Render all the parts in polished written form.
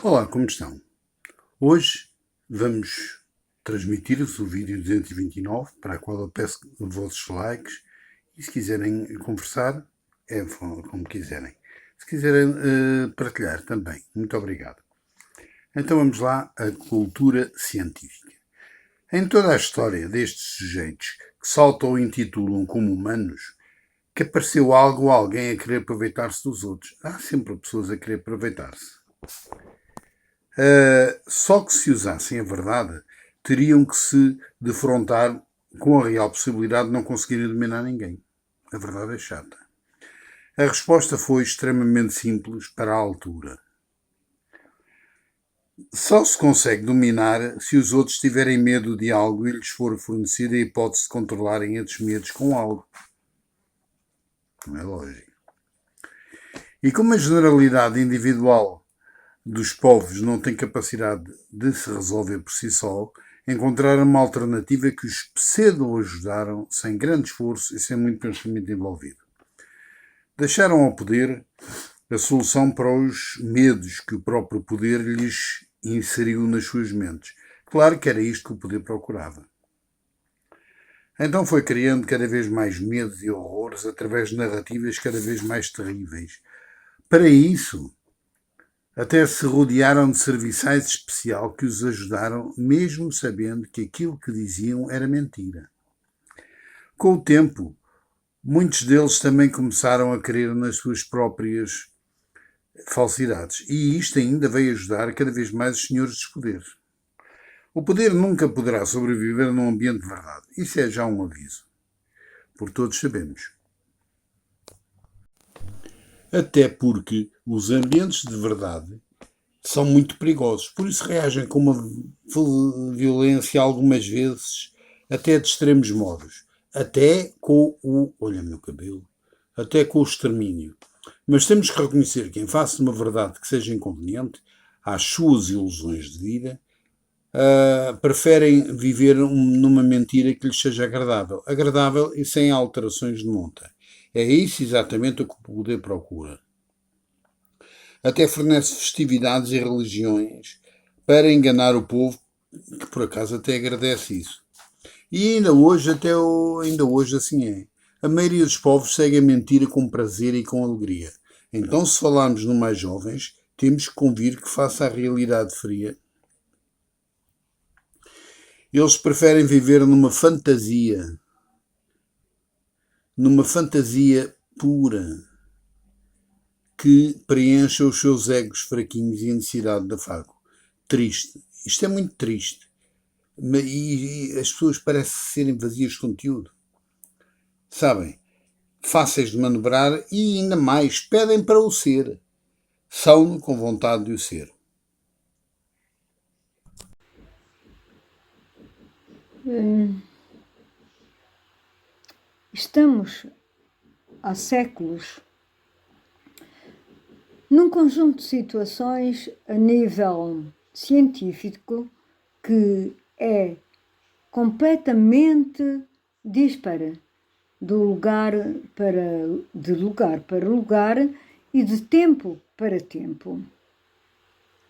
Olá, como estão? Hoje vamos transmitir-vos o vídeo 229, para a qual eu peço os vossos likes e se quiserem conversar, como quiserem. Se quiserem partilhar também, muito obrigado. Então vamos lá à cultura científica. Em toda a história destes sujeitos que se auto-intitulam como humanos, que apareceu algo ou alguém a querer aproveitar-se dos outros. Há sempre pessoas a querer aproveitar-se. Só que se usassem a verdade, teriam que se defrontar com a real possibilidade de não conseguirem dominar ninguém. A verdade é chata. A resposta foi extremamente simples para a altura. Só se consegue dominar se os outros tiverem medo de algo e lhes for fornecida a hipótese de controlarem esses medos com algo. Não é lógico. E como a generalidade individual dos povos não tem capacidade de se resolver por si só, encontraram uma alternativa que os pseudo-ajudaram sem grande esforço e sem muito pensamento envolvido. Deixaram ao poder a solução para os medos que o próprio poder lhes inseriu nas suas mentes. Claro que era isto que o poder procurava. Então foi criando cada vez mais medos e horrores através de narrativas cada vez mais terríveis. Para isso, até se rodearam de serviçais especial que os ajudaram, mesmo sabendo que aquilo que diziam era mentira. Com o tempo, muitos deles também começaram a crer nas suas próprias falsidades. E isto ainda veio ajudar cada vez mais os senhores dos poderes. O poder nunca poderá sobreviver num ambiente de verdade. Isso é já um aviso. Por todos sabemos. Até porque os ambientes de verdade são muito perigosos. Por isso reagem com uma violência algumas vezes até de extremos modos. Até com o... olha meu cabelo. Até com o extermínio. Mas temos que reconhecer que em face de uma verdade que seja inconveniente, às suas ilusões de vida, preferem viver numa mentira que lhes seja agradável. Agradável e sem alterações de monta. É isso exatamente o que o poder procura. Até fornece festividades e religiões para enganar o povo, que por acaso até agradece isso. E ainda hoje assim é. A maioria dos povos segue a mentira com prazer e com alegria. Então, se falarmos no mais jovens, temos que convir que face à realidade fria, eles preferem viver numa fantasia pura, que preencha os seus egos fraquinhos e a necessidade de afago. Triste. Isto é muito triste. E as pessoas parecem serem vazias de conteúdo. Sabem? Fáceis de manobrar e ainda mais, pedem para o ser. São com vontade de o ser. Estamos há séculos num conjunto de situações a nível científico que é completamente dispara de lugar para lugar e de tempo para tempo.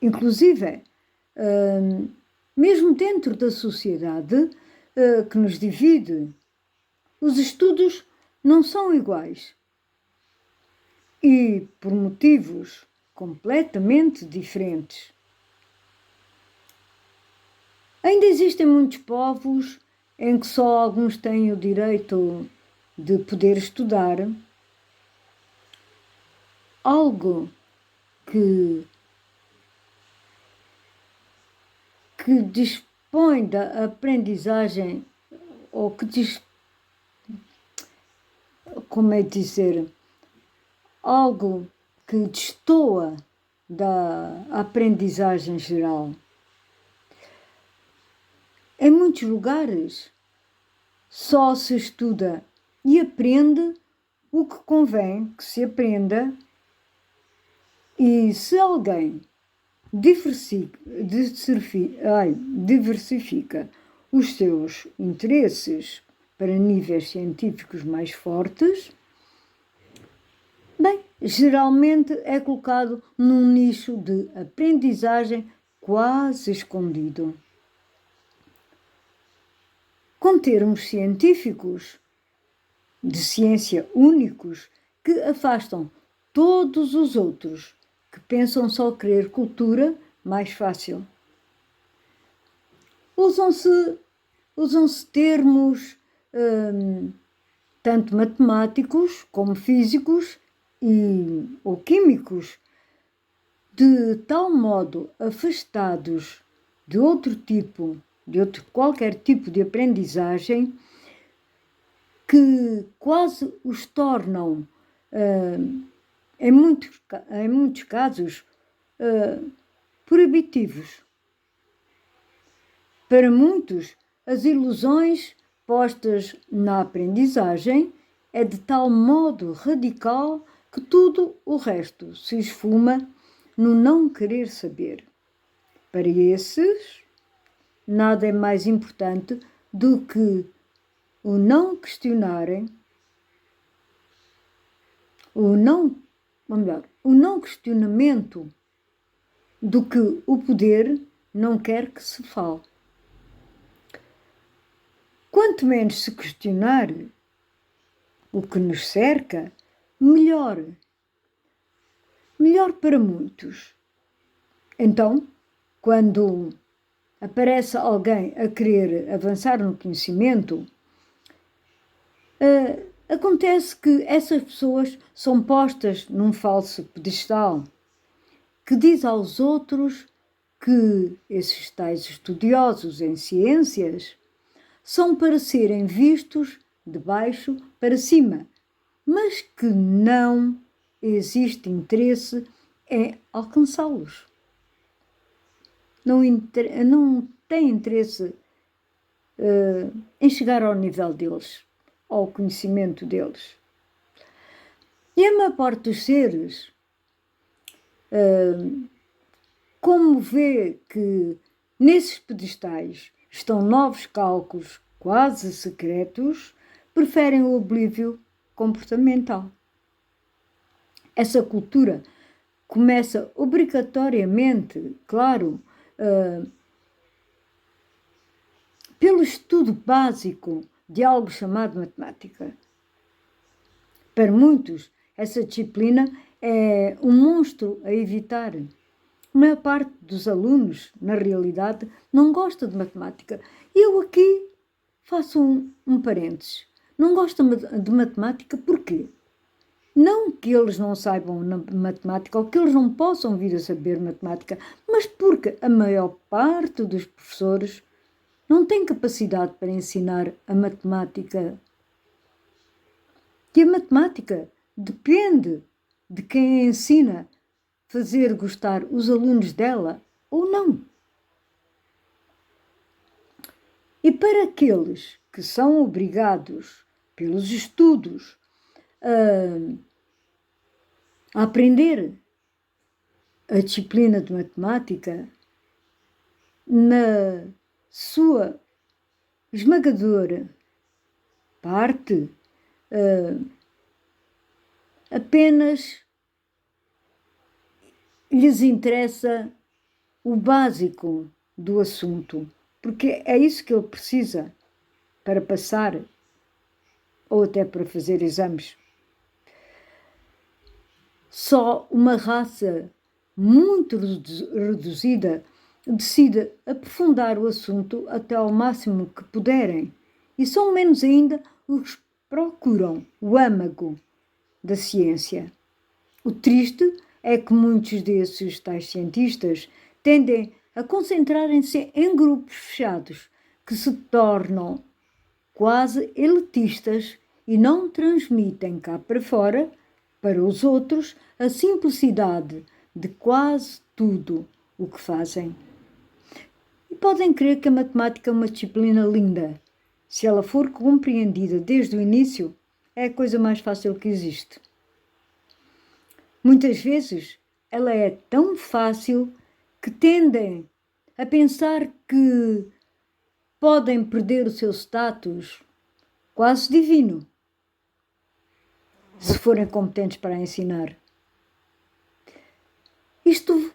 Inclusive, mesmo dentro da sociedade que nos divide, os estudos não são iguais e por motivos completamente diferentes. Ainda existem muitos povos em que só alguns têm o direito de poder estudar algo que dispõe da aprendizagem ou como é dizer, algo que destoa da aprendizagem geral. Em muitos lugares só se estuda e aprende o que convém que se aprenda, e se alguém diversifica os seus interesses para níveis científicos mais fortes, bem, geralmente é colocado num nicho de aprendizagem quase escondido. Com termos científicos de ciência únicos que afastam todos os outros que pensam só querer cultura mais fácil. Usam-se termos tanto matemáticos como físicos ou químicos, de tal modo afastados de qualquer tipo de aprendizagem, que quase os tornam, em muitos casos, proibitivos. Para muitos, as ilusões postas na aprendizagem é de tal modo radical que tudo o resto se esfuma no não querer saber. Para esses, nada é mais importante do que o não questionarem, o não questionamento, do que o poder não quer que se fale. Quanto menos se questionar o que nos cerca, melhor. Melhor para muitos. Então, quando aparece alguém a querer avançar no conhecimento, acontece que essas pessoas são postas num falso pedestal, que diz aos outros que esses tais estudiosos em ciências são para serem vistos de baixo para cima, mas que não existe interesse em alcançá-los. Não tem interesse em chegar ao nível deles, ao conhecimento deles. E a maior parte dos seres, como vê que nesses pedestais estão novos cálculos quase secretos, preferem o oblívio comportamental. Essa cultura começa obrigatoriamente, claro, pelo estudo básico de algo chamado matemática. Para muitos, essa disciplina é um monstro a evitar. A maior parte dos alunos, na realidade, não gosta de matemática. Eu aqui faço um parênteses. Não gostam de matemática porquê? Não que eles não saibam matemática ou que eles não possam vir a saber matemática, mas porque a maior parte dos professores não tem capacidade para ensinar a matemática. E a matemática depende de quem a ensina fazer gostar os alunos dela ou não. E para aqueles que são obrigados pelos estudos a aprender a disciplina de matemática, na sua esmagadora parte, apenas lhes interessa o básico do assunto, porque é isso que ele precisa para passar ou até para fazer exames. Só uma raça muito reduzida decide aprofundar o assunto até ao máximo que puderem, e são menos ainda os que procuram o âmago da ciência. O triste é que muitos desses tais cientistas tendem a concentrarem-se em grupos fechados que se tornam quase elitistas e não transmitem cá para fora, para os outros, a simplicidade de quase tudo o que fazem. E podem crer que a matemática é uma disciplina linda. Se ela for compreendida desde o início, é a coisa mais fácil que existe. Muitas vezes ela é tão fácil que tendem a pensar que podem perder o seu status quase divino se forem competentes para ensinar. Isto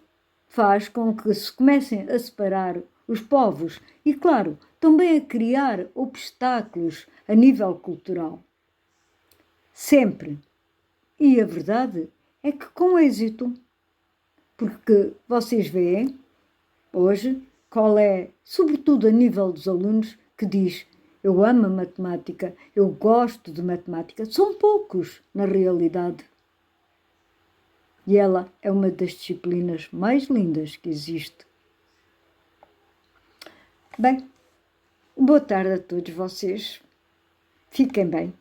faz com que se comecem a separar os povos e, claro, também a criar obstáculos a nível cultural. Sempre. E a verdade é que com êxito. Porque vocês veem hoje qual é, sobretudo a nível dos alunos, que diz eu amo a matemática, eu gosto de matemática. São poucos, na realidade. E ela é uma das disciplinas mais lindas que existe. Bem, boa tarde a todos vocês. Fiquem bem.